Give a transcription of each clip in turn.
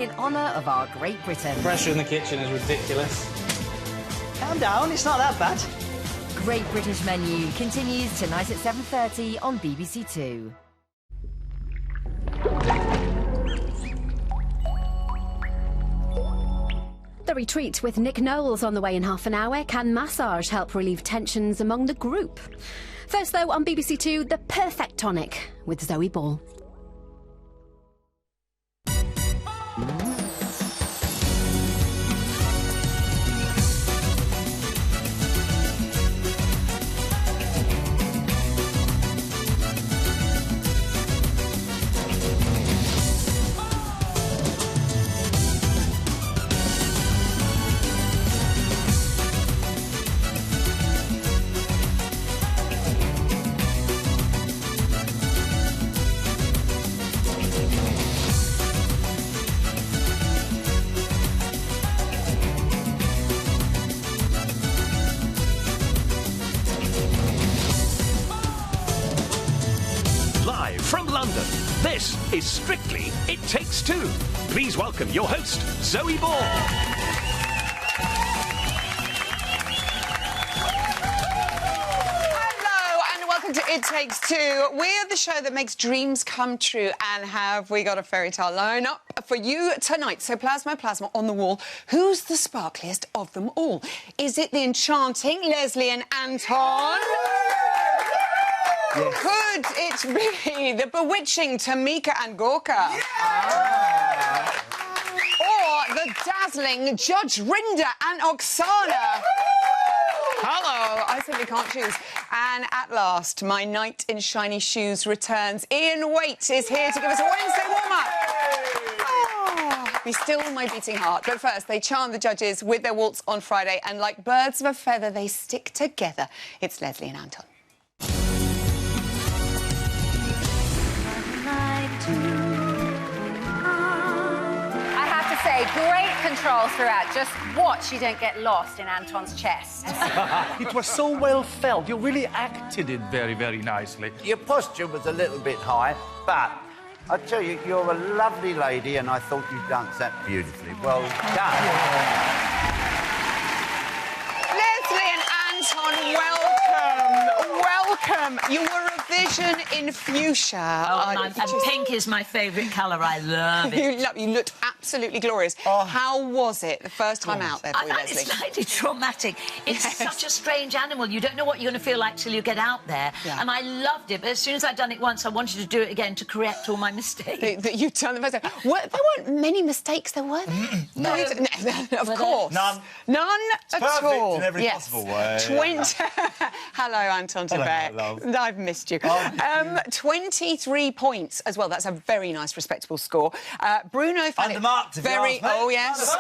in honour of our Great Britain. Pressure in the kitchen is ridiculous. Calm down, it's not that bad. Great British Menu continues tonight at 7:30 on BBC Two. The Retreat with Nick Knowles on the way in half an hour. Can massage help relieve tensions among the group? First, though, on BBC Two, The Perfect Tonic with Zoe Ball. From London, this is Strictly It Takes Two. Please welcome your host, Zoe Ball. Hello and welcome to It Takes Two. We're the show that makes dreams come true. And have we got a fairy tale line up for you tonight? So plasma on the wall. Who's the sparkliest of them all? Is it the enchanting Leslie and Anton? Yes. Could it be the bewitching Tamika and Gorka? Yeah. Or the dazzling Judge Rinder and Oksana? Hello, I simply can't choose. And at last, my knight in shiny shoes returns. Ian Waite is here to give us a Wednesday warm-up. Be still my beating heart. But first, they charm the judges with their waltz on Friday, and like birds of a feather, they stick together. It's Leslie and Anton. I have to say, great control throughout. Just watch you don't get lost in Anton's chest. It was so well felt. You really acted it very, very nicely. Your posture was a little bit high, but I tell you, you're a lovely lady, and I thought you danced that beautifully. Well done. Leslie and Anton, welcome. You were a vision in fuchsia. Oh, and pink is my favourite colour. I love it. You looked absolutely glorious. Oh. How was it the first time out there for you, Leslie? It's slightly traumatic. It's such a strange animal. You don't know what you're going to feel like till you get out there. Yeah. And I loved it, but as soon as I'd done it once, I wanted to do it again to correct all my mistakes. That you'd done the first time. There weren't many mistakes, there were there? No. Of course. None. None at all. Perfect in every possible way. Hello, Anton Tae-hee. I've missed you. 23 points as well. That's a very nice, respectable score. Bruno found it very... Oh, yes.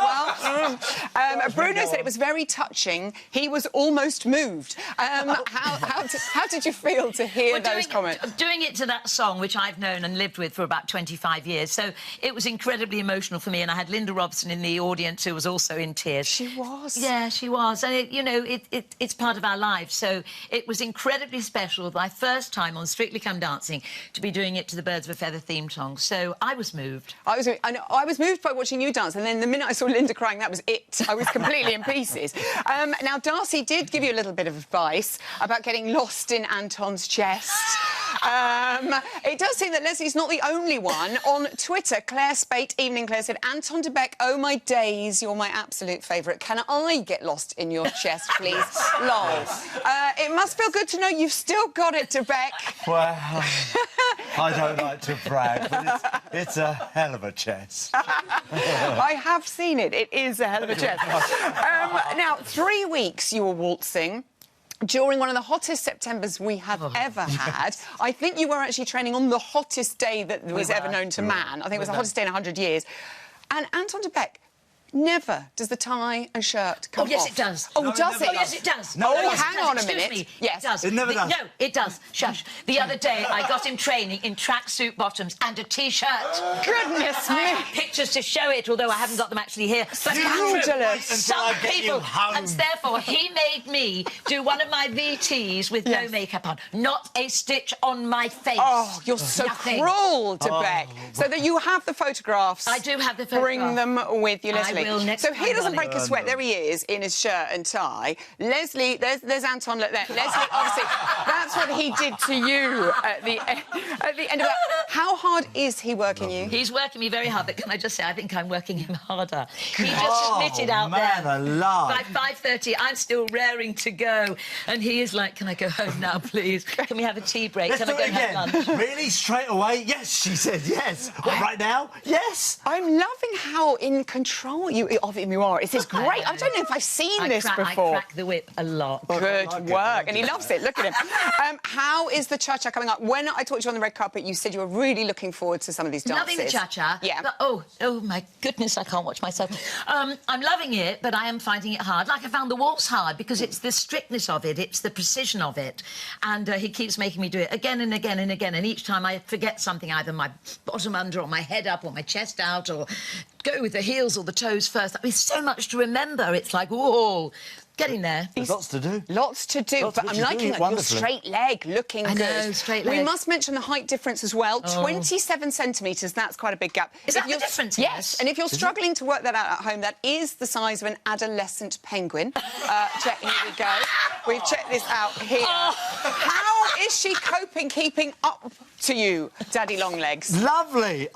Well, Bruno said it was very touching. He was almost moved. How did you feel to hear those comments? Doing it to that song, which I've known and lived with for about 25 years, so it was incredibly emotional for me, and I had Linda Robson in the audience who was also in tears. She was? Yeah, she was. And, it's part of our lives, so it was incredibly special. My first time on Strictly Come Dancing to be doing it to the Birds of a Feather theme song, so I was moved. I was moved by watching you dance, and then the minute I saw Linda crying, that was it. I was completely in pieces. Now, Darcy did give you a little bit of advice about getting lost in Anton's chest. It does seem that Leslie's not the only one. On Twitter, Claire Spate, Evening Claire, said, Anton de Beck, oh my days, you're my absolute favourite. Can I get lost in your chest, please? Lol. It must feel good to know you've still got it, de Beck. Well, I don't like to brag, but it's a hell of a chest. I have seen it. It is a hell of a chest. Now, 3 weeks you were waltzing during one of the hottest Septembers we have ever had. I think you were actually training on the hottest day that was ever known to man. I think it was the hottest day in 100 years. And Anton de Beck, Never does the tie and shirt come off. Oh, yes, it does. Oh, No, does it? Oh, yes, it does. No, yes, hang it does. on a Excuse minute. Me. Yes. It does. It never does. No, it does. Shush. The other day, I got him training in tracksuit bottoms and a T-shirt. Goodness I me. have pictures to show it, although I haven't got them actually here. But Scandalous. some people, and therefore he made me do one of my VTs with no makeup on, not a stitch on my face. Oh, you're so cruel to Beck. So that you have the photographs. I do have the photographs. Bring them with you, Leslie. I will next So he time, doesn't darling. break a sweat. There he is in his shirt and tie. Leslie, there's Anton. Look there. Leslie, obviously, that's what he did to you at the end of that. How hard is he working you? He's working me very hard, but can I just say, I think I'm working him harder. He just admitted out there. alive. By 5:30, I'm still raring to go. And he is like, can I go home now, please? Can we have a tea break? Let's Can I do go it and have again. lunch? Really? Straight away? Yes, she said yes. What, right now? Yes. I'm loving how in control of him you are. This is great. I don't know if I've seen this before. I crack the whip a lot. Good work. And he loves it. Look at him. How is the cha-cha coming up? When I talked to you on the red carpet, you said you were really looking forward to some of these dances. Loving the cha-cha. Yeah. But, oh, my goodness, I can't watch myself. I'm loving it, but I am finding it hard. Like I found the waltz hard because it's the strictness of it, it's the precision of it. And he keeps making me do it again and again and again. And each time I forget something, either my bottom under or my head up or my chest out or go with the heels or the toes first. There's so much to remember. It's like, whoa, getting there. There's lots to do. Lots to do. Lots, but which I'm you're liking doing that your wonderfully. straight leg looking I good. know, straight We leg. must mention the height difference as well. 27 centimetres, that's quite a big gap. Is that the difference? Yes, and if you're struggling to work that out at home, that is the size of an adolescent penguin. Here we go. We've checked this out here. How is she coping, keeping up to you, Daddy Longlegs? Lovely.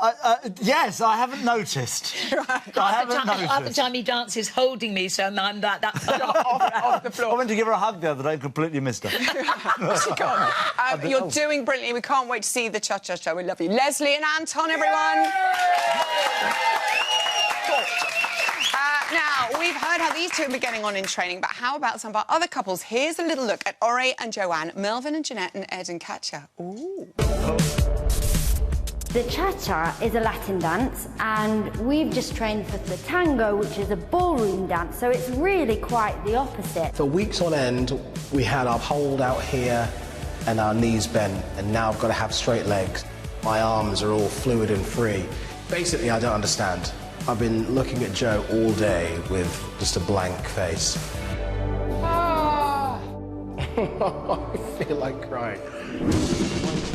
Yes, I haven't noticed. I haven't Half the noticed. time he dances holding me, so I'm that Off the floor. I went to give her a hug the other day and completely missed her. She gone. You're doing brilliantly. We can't wait to see the cha-cha-cha. We love you. Leslie and Anton, everyone. Now, we've heard how these two have been getting on in training, but how about some of our other couples? Here's a little look at Ore and Joanne, Melvin and Jeanette, and Ed and Katja. Ooh. The cha-cha is a Latin dance, and we've just trained for the tango, which is a ballroom dance, so it's really quite the opposite. For weeks on end, we had our hold out here and our knees bent, and now I've got to have straight legs. My arms are all fluid and free. Basically, I don't understand. I've been looking at Joe all day with just a blank face. I feel like crying. 1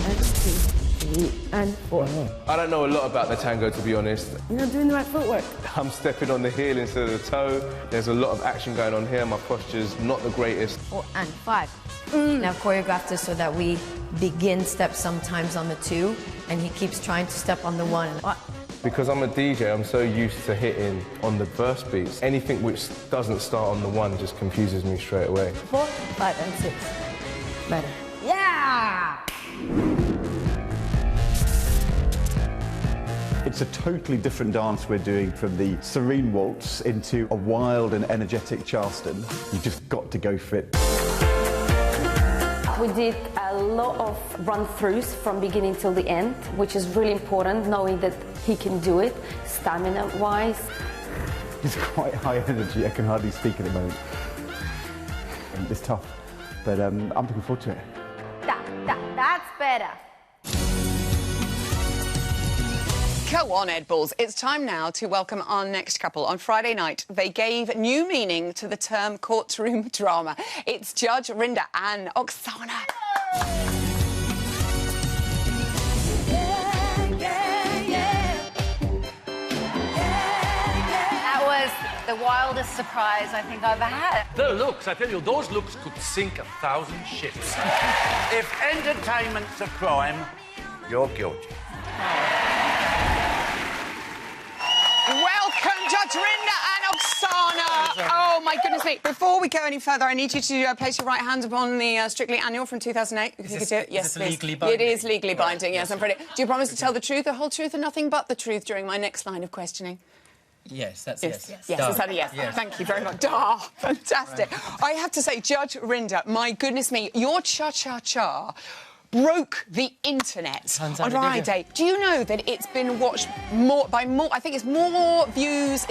and 2, 3 and 4. I don't know a lot about the tango, to be honest. You're not doing the right footwork. I'm stepping on the heel instead of the toe. There's a lot of action going on here. My posture's not the greatest. 4 and 5. Now choreographed this so that we begin steps sometimes on the 2, and he keeps trying to step on the 1. Because I'm a DJ, I'm so used to hitting on the verse beats. Anything which doesn't start on the 1 just confuses me straight away. 4, 5 and 6. Better. Yeah! It's a totally different dance we're doing from the serene waltz into a wild and energetic Charleston. You've just got to go for it. We did a lot of run-throughs from beginning till the end, which is really important, knowing that he can do it, stamina-wise. It's quite high energy. I can hardly speak at the moment. It's tough, but I'm looking forward to it. That's better. Go on, Ed Balls. It's time now to welcome our next couple. On Friday night, they gave new meaning to the term courtroom drama. It's Judge Rinda and Oksana. That was the wildest surprise I think I've ever had. The looks, I tell you, those looks could sink 1,000 ships. If entertainment's a crime, you're guilty. Welcome, Judge Rinda and Oksana. Oh, my goodness me. Before we go any further, I need you to place your right hand upon the Strictly Annual from 2008. If you could do it. Yes, please. legally binding? It is legally binding, yes, I'm pretty... Do you promise to tell the truth, the whole truth, and nothing but the truth during my next line of questioning? Yes, that's yes. yes. Yes, is that a yes? Yes. Thank you very much. Ah, fantastic. I have to say, Judge Rinda, my goodness me, your cha-cha-cha broke the internet on Friday. Do you know that it's been watched I think it's more views,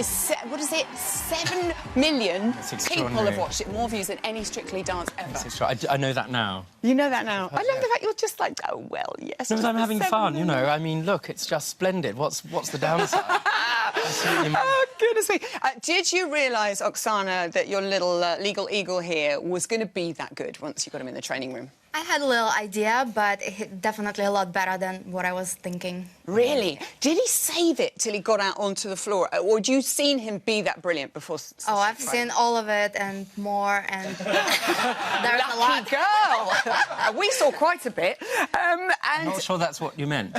what is it, 7 million people have watched it, more views than any Strictly Dance ever. I know that now. You know that now? I love the fact you're just like, oh, well, yes. No, but I'm having fun, you know. I mean, look, it's just splendid. What's the downside? Oh, goodness me. Did you realise, Oksana, that your little legal eagle here was going to be that good once you got him in the training room? I had a little idea, but definitely a lot better than what I was thinking. Really? Did he save it till he got out onto the floor? Or had you seen him be that brilliant before? Oh, I've seen all of it and more, and there's a lot. Lucky girl! We saw quite a bit. I'm not sure that's what you meant.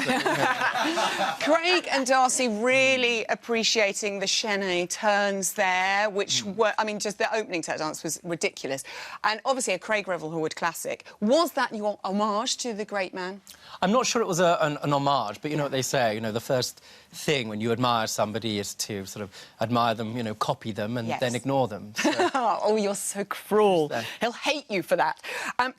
Craig and Darcy really appreciating the chaîné turns there, which were, I mean, just the opening set dance was ridiculous. And obviously a Craig Revelwood classic. Was that your homage to the great man? I'm not sure it was an homage, but you know what they say, you know, the first thing when you admire somebody is to sort of admire them, you know, copy them and then ignore them. So. Oh, you're so cruel. He'll hate you for that.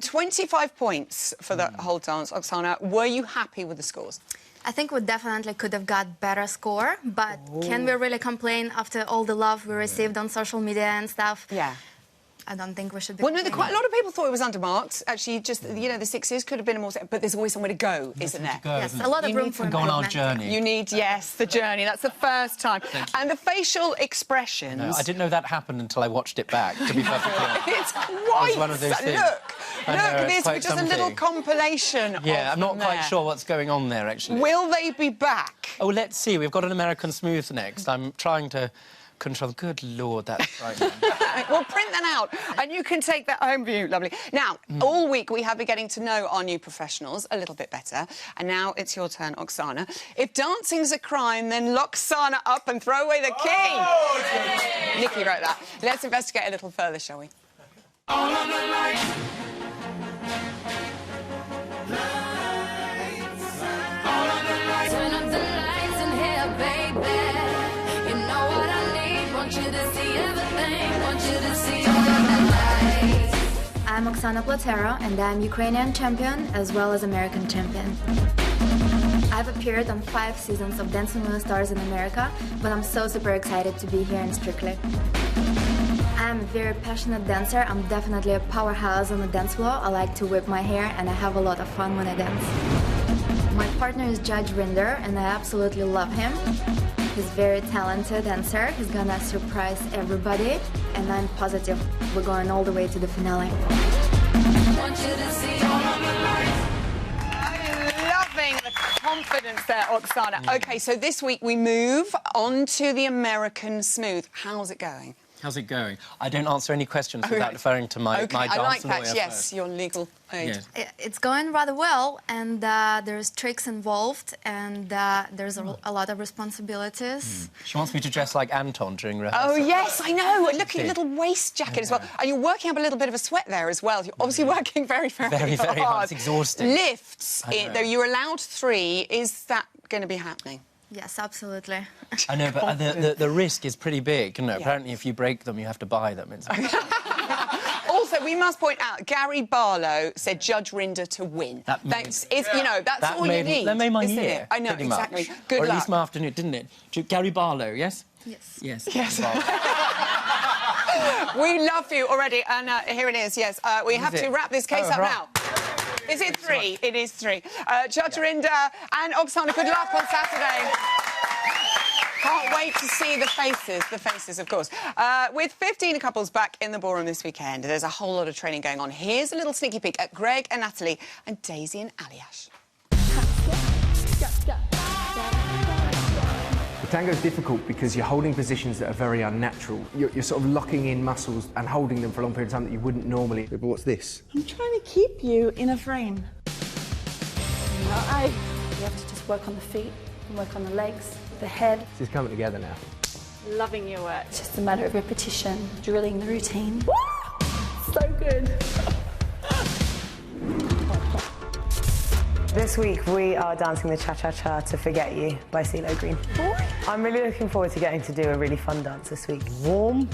25 points for the whole dance, Oksana. Were you happy with the scores? I think we definitely could have got better score, but can we really complain after all the love we received on social media and stuff? Yeah. I don't think we should be. Well, no, quite a lot of people thought it was undermarked. Actually, just, you know, the sixes could have been more... But there's always somewhere to go, isn't there? Yes, a lot of room for improvement. Go on our journey. You need, yes, the journey. That's the first time. And the facial expressions... No, I didn't know that happened until I watched it back, to be perfectly honest. It's quite... one of those things. Look, this was just a little compilation of I'm not quite sure what's going on there, actually. Will they be back? Oh, let's see. We've got an American Smooth next. I'm trying to... control. Good Lord, that's frightening. We'll print that out and you can take that home with you. Lovely. Now, all week we have been getting to know our new professionals a little bit better. And now it's your turn, Oksana. If dancing's a crime, then lock Sana up and throw away the key. Nikki wrote that. Let's investigate a little further, shall we? All on the lights. All on the lights. Turn up the lights in here, baby. You know what I need. Want you to see everything. Want you to see all of the lights. I'm Oksana Platero, and I'm Ukrainian champion as well as American champion. I've appeared on 5 seasons of Dancing with the Stars in America, but I'm so super excited to be here in Strictly. I'm a very passionate dancer. I'm definitely a powerhouse on the dance floor. I like to whip my hair and I have a lot of fun when I dance. My partner is Judge Rinder and I absolutely love him. He's a very talented dancer. He's gonna surprise everybody and I'm positive we're going all the way to the finale. Want you to see all of the lights. Loving the confidence there, Oksana. OK, so this week we move on to the American Smooth. How's it going? How's it going? I don't answer any questions without referring to my dance I like that, lawyer yes, first. your legal aid. Yes. It's going rather well, and there's tricks involved, and there's a lot of responsibilities. She wants me to dress like Anton during rehearsal. Oh, yes, I know. Look at your little waist jacket as well. And you're working up a little bit of a sweat there as well. You're obviously working very, very hard. It's exhausting. Lifts, though you're allowed 3, is that going to be happening? Yes, absolutely. I know, but the risk is pretty big. You know, apparently, if you break them, you have to buy them. Also, we must point out, Gary Barlow said Judge Rinder to win. That's all you need. That made my isn't year. It? I know, exactly. Much. Good or luck. at least my afternoon, didn't it? Gary Barlow, yes? Yes. Yes. Yes. We love you already, and here it is, yes. We have to wrap this case up now. Is it 3? It is 3. Judge Rinder and Oksana, good luck on Saturday. Can't wait to see the faces, of course. With 15 couples back in the ballroom this weekend, there's a whole lot of training going on. Here's a little sneaky peek at Greg and Natalie and Daisy and Aliash. Tango is difficult because you're holding positions that are very unnatural. You're sort of locking in muscles and holding them for a long period of time that you wouldn't normally. But what's this? I'm trying to keep you in a frame. You have to just work on the feet, and work on the legs, the head. This is coming together now. Loving your work. It's just a matter of repetition, drilling the routine. So good. This week we are dancing the Cha-Cha-Cha to Forget You by CeeLo Green. I'm really looking forward to getting to do a really fun dance this week. Warm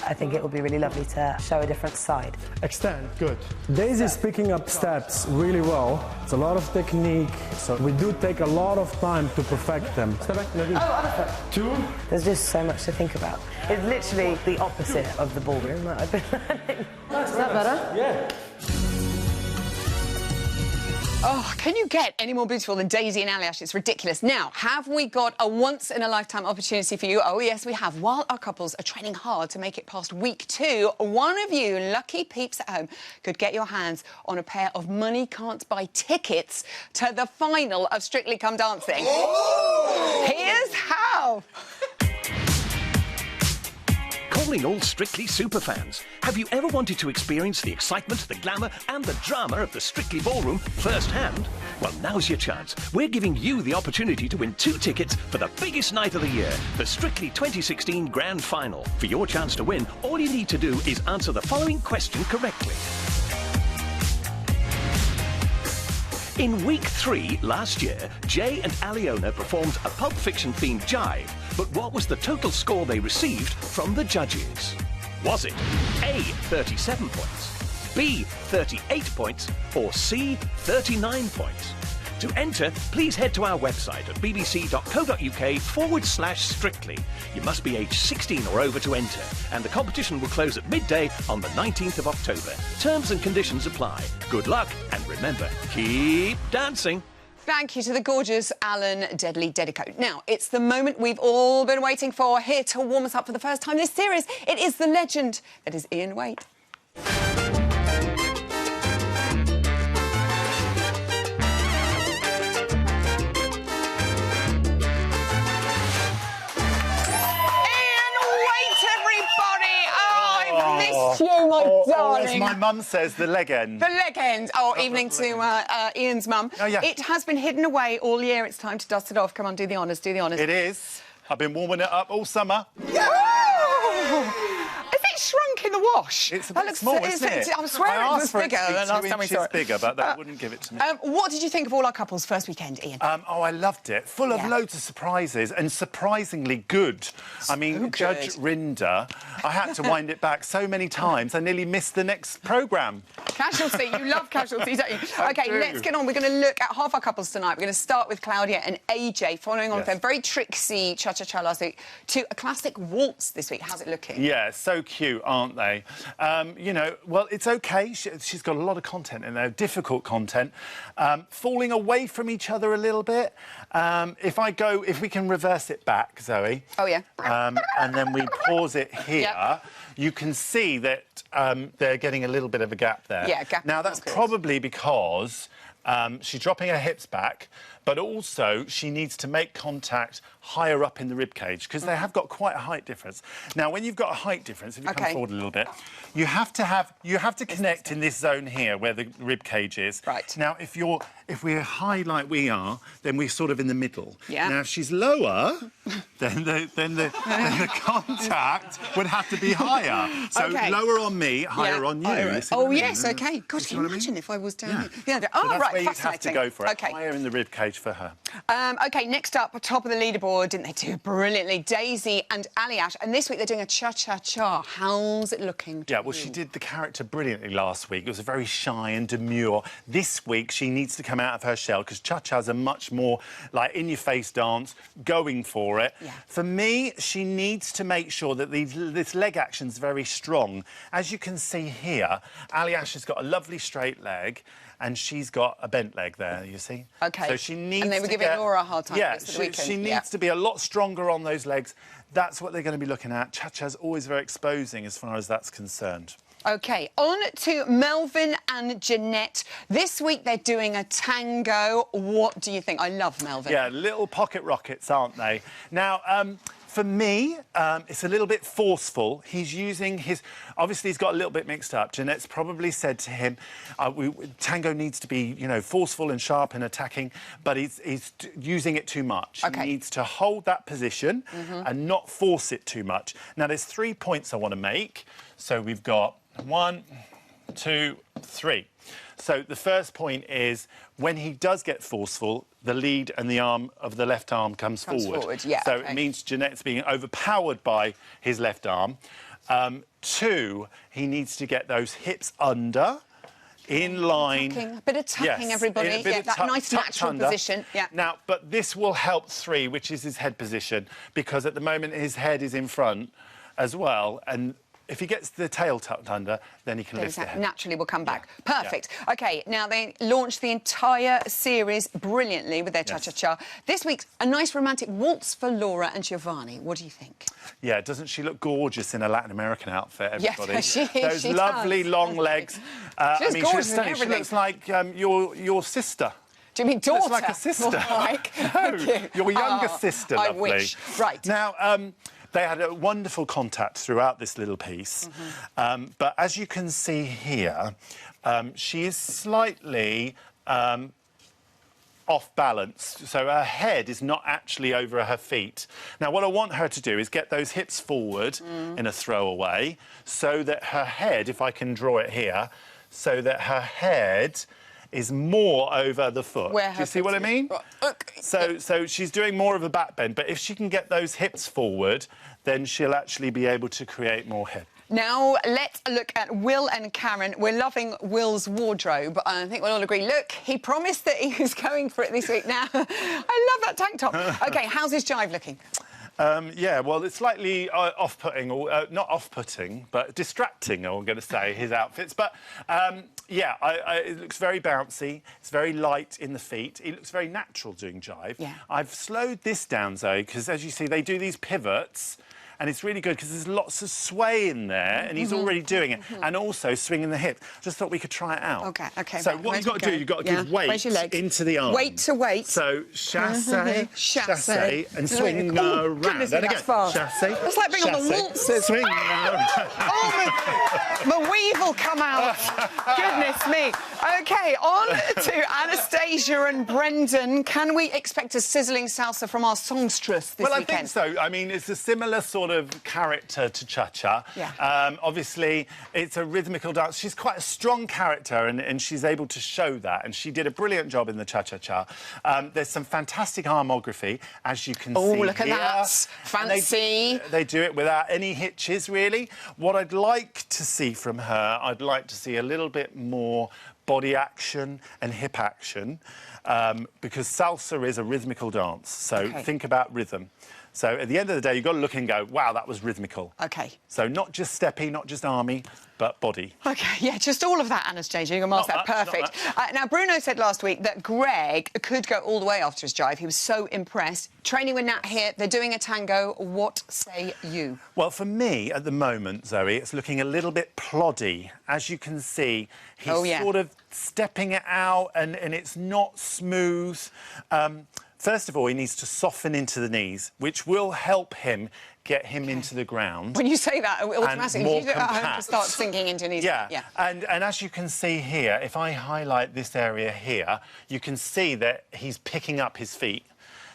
I think it will be really lovely to show a different side. Extend, good. Daisy's picking up steps really well. It's a lot of technique, so we do take a lot of time to perfect them. Step back, Oh, other foot. 2. There's just so much to think about. It's literally the opposite of the ballroom that I've been learning. Is that better? Yeah. Oh, can you get any more beautiful than Daisy and Aliash? It's ridiculous. Now, have we got a once-in-a-lifetime opportunity for you? Oh, yes, we have. While our couples are training hard to make it past week 2, one of you lucky peeps at home could get your hands on a pair of money-can't-buy tickets to the final of Strictly Come Dancing. Oh! Here's how. Calling all Strictly superfans. Have you ever wanted to experience the excitement, the glamour and the drama of the Strictly Ballroom firsthand? Well, now's your chance. We're giving you the opportunity to win 2 tickets for the biggest night of the year, the Strictly 2016 Grand Final. For your chance to win, all you need to do is answer the following question correctly. In week 3 last year, Jay and Aliona performed a Pulp Fiction-themed jive, but what was the total score they received from the judges? Was it A, 37 points, B, 38 points, or C, 39 points? To enter, please head to our website at bbc.co.uk/strictly. You must be aged 16 or over to enter, and the competition will close at midday on the 19th of October. Terms and conditions apply. Good luck, and remember, keep dancing. Thank you to the gorgeous Alan Deadly Dedico. Now, it's the moment we've all been waiting for. Here to warm us up for the first time this series, it is the legend that is Ian Waite. You, my darling. As my mum says, the leg end. The leg end. Oh, evening to Ian's mum. Oh, yeah. It has been hidden away all year. It's time to dust it off. Come on, do the honours, do the honours. It is. I've been warming it up all summer. Has it shrunk in the wash? It's a bit small, isn't it? I'm swearing it was bigger than last time we saw it. Bigger, but they wouldn't give it to me. What did you think of all our couples' first weekend, Ian? Oh, I loved it. Full of loads of surprises and surprisingly good. I mean, Judge Rinder, I had to wind it back so many times, I nearly missed the next programme. Casualty. You love Casualty, don't you? OK, let's get on. We're going to look at half our couples tonight. We're going to start with Claudia and AJ, following on from a very tricksy cha-cha-cha last week to a classic waltz this week. How's it looking? Yeah, so cute, aren't they? You know, well, it's OK. She's got a lot of content in there, difficult content. Falling away from each other a little bit. If we can reverse it back, Zoe. Oh, yeah. And then we pause it here, you can see that they're getting a little bit of a gap there. Yeah, gap. Now, that's probably because she's dropping her hips back, but also she needs to make contact higher up in the rib cage because they have got quite a height difference. Now, when you've got a height difference, if you come forward a little bit, you have to connect in this zone here where the rib cage is. Right. Now, if we're high like we are, then we're sort of in the middle. Yeah. Now, if she's lower, then the contact would have to be higher. So lower on me, higher on you. Oh, yes, OK. God, can you imagine if I was down here? Yeah. Oh, so that's right, where you'd have to go for it. OK. Higher in the rib cage for her. OK, next up, top of the leaderboard, didn't they do brilliantly? Daisy and Aliash. And this week they're doing a cha-cha-cha. How's it looking? Yeah, well, she did the character brilliantly last week. It was very shy and demure. This week, she needs to come out of her shell because cha-cha's a much more, like, in-your-face dance, going for it. Yeah. For me, she needs to make sure that this leg action's very strong. As you can see here, Aliash has got a lovely straight leg, and she's got a bent leg there, you see? OK. So she needs and they were giving Laura a hard time for the weekend. She needs to be a lot stronger on those legs. That's what they're going to be looking at. Cha-cha's always very exposing as far as that's concerned. OK, on to Melvin and Jeanette. This week they're doing a tango. What do you think? I love Melvin. Yeah, little pocket rockets, aren't they? Now, for me, it's a little bit forceful. He's using his... Obviously, he's got a little bit mixed up. Jeanette's probably said to him, tango needs to be, you know, forceful and sharp and attacking, but he's using it too much. Okay. He needs to hold that position and not force it too much. Now, there's 3 points I want to make. So we've got 1, 2, 3. So the first point is when he does get forceful, the lead and the arm of the left arm comes forward. Yeah, so it means Jeanette's being overpowered by his left arm. 2, he needs to get those hips under, in line. A bit of tucking, everybody. Yeah, that nice natural position. Yeah. Now, but this will help 3, which is his head position, because at the moment his head is in front as well, and if he gets the tail tucked under, then he can lift the head. Naturally will come back. Perfect. OK, now they launched the entire series brilliantly with their cha-cha-cha. This week, a nice romantic waltz for Laura and Giovanni. What do you think? Yeah, doesn't she look gorgeous in a Latin American outfit, everybody? Yes, she is. Those lovely long legs. She's gorgeous in she everything. looks like your sister. Do you mean daughter? Looks like a sister. Like. No, your younger sister, I lovely. wish. Right. Now, they had a wonderful contact throughout this little piece. But as you can see here, she is slightly off balance. So her head is not actually over her feet. Now, what I want her to do is get those hips forward in a throwaway so that her head, if I can draw it here, so that her head is more over the foot. Do you see what I mean? So she's doing more of a back bend, but if she can get those hips forward, then she'll actually be able to create more head. Now, let's look at Will and Karen. We're loving Will's wardrobe. I think we'll all agree. Look, he promised that he was going for it this week. Now, I love that tank top. OK, how's his jive looking? Yeah, well, it's slightly off-putting, or not off-putting, but distracting, I'm going to say, his outfits. But, yeah, it looks very bouncy. It's very light in the feet. It looks very natural doing jive. Yeah. I've slowed this down, Zoe, because, as you see, they do these pivots, and it's really good because there's lots of sway in there, and he's already doing it, and also swinging the hip. Just thought we could try it out. OK. So what you've got to do, you've got to give weight into the arm. Weight to weight. So chassé, chassé, and swing around. Goodness me, that's fast. Chassé. That's like being on the waltzers. Swing around. Oh, my weave will come out. Goodness me. OK, on to Anastasia and Brendan. Can we expect a sizzling salsa from our songstress this weekend? Well, I think so. I mean, it's a similar sort of character to cha-cha. Yeah. Obviously, it's a rhythmical dance. She's quite a strong character, and she's able to show that, and she did a brilliant job in the cha-cha-cha. There's some fantastic harmography, as you can see. Oh, look at here. that. Fancy. They do it without any hitches, really. What I'd like to see from her, I'd like to see a little bit more body action and hip action, because salsa is a rhythmical dance. So think about rhythm. So at the end of the day, you've got to look and go, wow, that was rhythmical. OK. So not just steppy, not just army, but body. OK, yeah, just all of that, Anastasia. You can master that. Perfect. Now, Bruno said last week that Greg could go all the way after his jive. He was so impressed. Training with Nat here, they're doing a tango. What say you? Well, for me, at the moment, Zoe, it's looking a little bit ploddy. As you can see, he's sort of stepping it out, and it's not smooth. First of all, he needs to soften into the knees, which will help him get him into the ground. When you say that, automatically, you do it at home to start sinking into knees. Yeah. And as you can see here, if I highlight this area here, you can see that he's picking up his feet.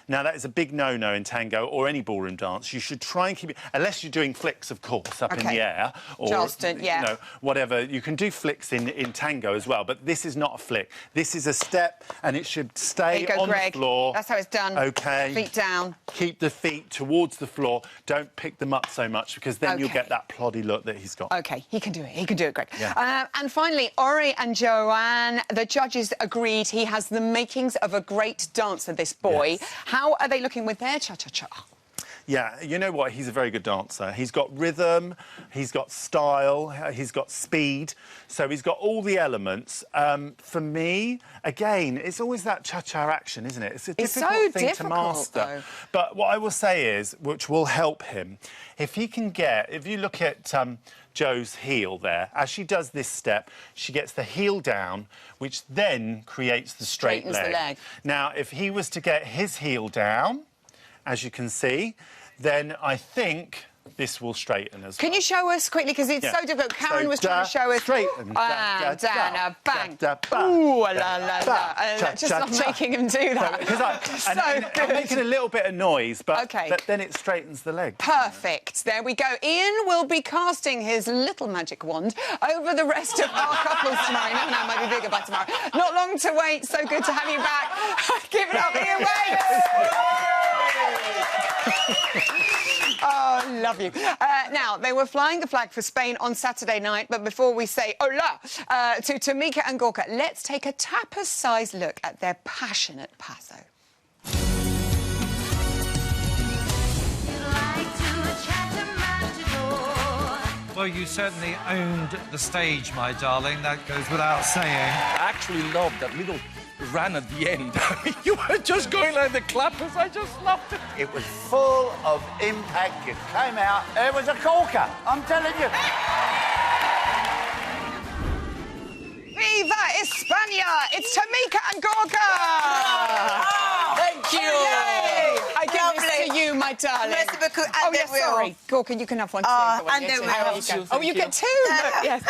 Now, that is a big no-no in tango or any ballroom dance. You should try and keep it... Unless you're doing flicks, of course, up in the air. Or, Charleston, you know, whatever. You can do flicks in tango as well, but this is not a flick. This is a step, and it should stay on the floor. That's how it's done. OK. Feet down. Keep the feet towards the floor. Don't pick them up so much, because then you'll get that ploddy look that he's got. OK, he can do it. He can do it, Greg. Yeah. And finally, Ori and Joanne, the judges agreed he has the makings of a great dancer, this boy. Yes. How are they looking with their cha-cha-cha? Yeah, you know what? He's a very good dancer. He's got rhythm, he's got style, he's got speed. So he's got all the elements. For me, again, it's always that cha-cha action, isn't it? It's a difficult thing to master. But what I will say is, which will help him, if he can get... If you look at... Joe's heel there. As she does this step, she gets the heel down, which then creates the straight leg. The leg. Now, if he was to get his heel down, as you can see, then I think this will straighten as well. Can you show us quickly, because it's so difficult. Karen was trying to show us. Straighten. Down, bang. Ooh, la, la, la. Just not making him do that. I'm making a little bit of noise, but then it straightens the leg. Perfect. There we go. Ian will be casting his little magic wand over the rest of our couples tomorrow. No, might be bigger by tomorrow. Not long to wait. So good to have you back. Give it up, Ian Waits. Oh, love you. Now, they were flying the flag for Spain on Saturday night, but before we say hola to Tamika and Gorka, let's take a tapas-sized look at their passionate paso. Well, you certainly owned the stage, my darling. That goes without saying. I actually loved that little run at the end. You were just going like the clappers. I just loved it. It was full of impact. You came out, it was a corker. I'm telling you. Viva España! It's Tamika and Gorka! Thank you! Yay! I give this to you, my darling. Oh, yeah, sorry. Gorka, you can have one too. And there you go. Oh, you get two? Yes.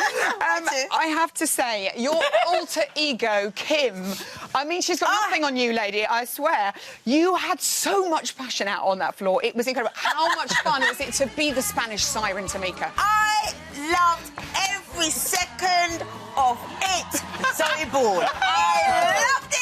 I have to say, your alter ego, Kim, I mean, she's got nothing on you, lady, I swear. You had so much passion out on that floor. It was incredible. How much fun was it to be the Spanish siren, Tamika? I loved every second of it, Zoe Ball. I loved it.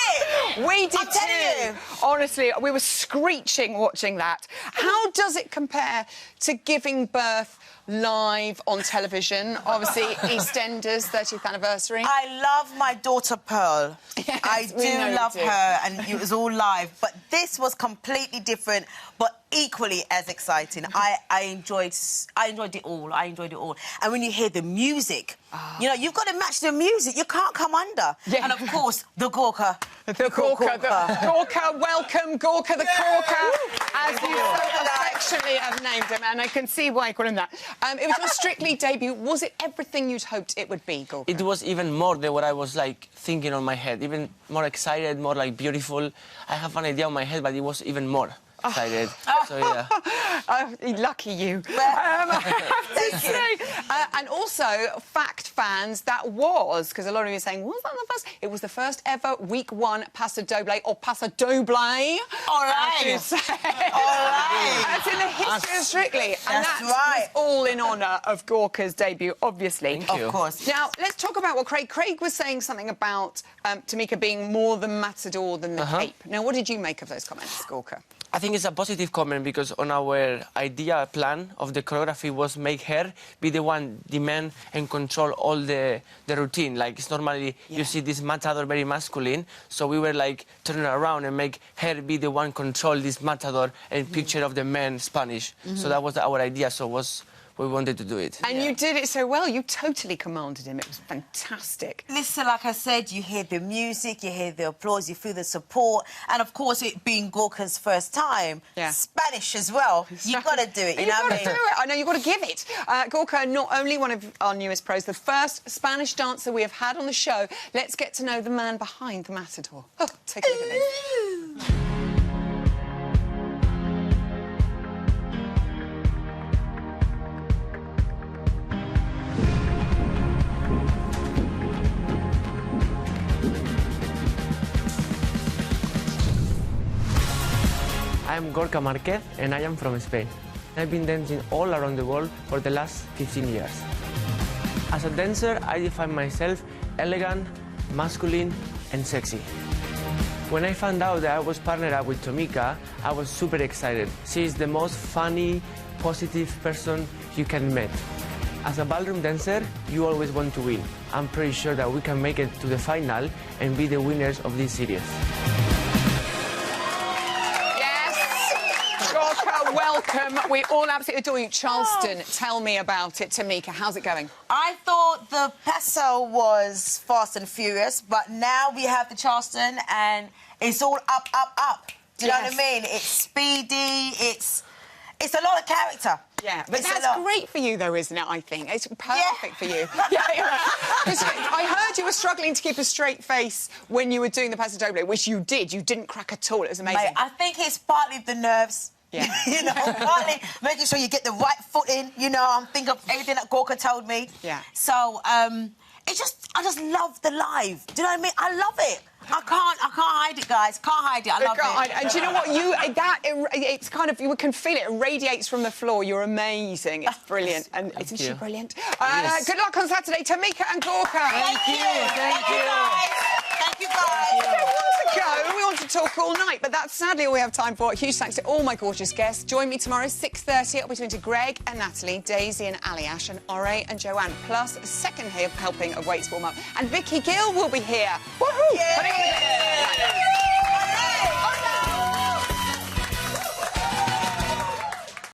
We did I'm telling too. Honestly, we were screeching watching that. How does it compare to giving birth live on television? Obviously, EastEnders 30th anniversary. I love my daughter Pearl. Yes, I do love her, and it was all live. But this was completely different, but equally as exciting. I enjoyed it all. I enjoyed it all. And when you hear the music, you know, you've got to match the music. You can't come under. Yeah. And of course, the Gorka. The Gorka. Gorka, welcome, Gorka the Corker, as you so affectionately have named him, and I can see why you call him that. It was your Strictly debut. Was it everything you'd hoped it would be, Gorka? It was even more than what I was, like, thinking on my head. Even more excited, more, like, beautiful. I have an idea on my head, but it was even more excited. So, yeah. Lucky you. I have to say. And also, fact fans, that was, because a lot of you are saying, was that the first? It was the first ever Week 1 Paso Doble, or Paso Doble. All right. All right. That's in the history of Strictly. And that's right. All in honour of Gorka's debut, obviously. Thank you. Of course. Now, let's talk about what Craig was saying, something about Tamika being more the matador than the cape. Now, what did you make of those comments, Gorka? I think it's a positive comment because on our idea plan of the choreography was make her be the one demand and control all the routine. Like it's normally you see this matador very masculine, so we were like turning around and make her be the one control this matador and picture of the man Spanish. So that was our idea. So we wanted to do it. And you did it so well. You totally commanded him. It was fantastic. Listen, like I said, you hear the music, you hear the applause, you feel the support, and of course, it being Gorka's first time, Spanish as well. You've got to do it. You know what I mean? You've got to do it. I know you've got to give it. Gorka, not only one of our newest pros, the first Spanish dancer we have had on the show. Let's get to know the man behind the matador. Oh, take a look at this. I'm Gorka Marquez and I am from Spain. I've been dancing all around the world for the last 15 years. As a dancer, I define myself elegant, masculine and sexy. When I found out that I was partnered up with Tamika, I was super excited. She is the most funny, positive person you can meet. As a ballroom dancer, you always want to win. I'm pretty sure that we can make it to the final and be the winners of this series. Welcome. We all absolutely adore you. Charleston, tell me about it. Tamika, how's it going? I thought the Paso was fast and furious, but now we have the Charleston and it's all up, up, up. Do you know what I mean? It's speedy, it's a lot of character. Yeah, but that's great for you, though, isn't it, I think? It's perfect for you. I heard you were struggling to keep a straight face when you were doing the Paso Doble, which you did. You didn't crack at all. It was amazing. Mate, I think it's partly the nerves. Yeah. You know, partly making sure you get the right foot in. You know, I'm thinking of everything that Gorka told me. Yeah. So, I just love the live. Do you know what I mean? I love it. I can't hide it, guys. Can't hide it. I love it. And do you know what? It's kind of, you can feel it. It radiates from the floor. You're amazing. It's brilliant. And isn't she brilliant? Yes. Good luck on Saturday, Tamika and Gorka. Thank you. Thank you, guys. Thank you, guys. A while ago, we wanted to talk all night, but that's sadly all we have time for. Huge thanks to all my gorgeous guests. Join me tomorrow, 6:30. I'll be talking to Greg and Natalie, Daisy and Aliash, and Ore and Joanne, plus a second helping of Weights Warm Up. And Vicky Gill will be here. Woohoo!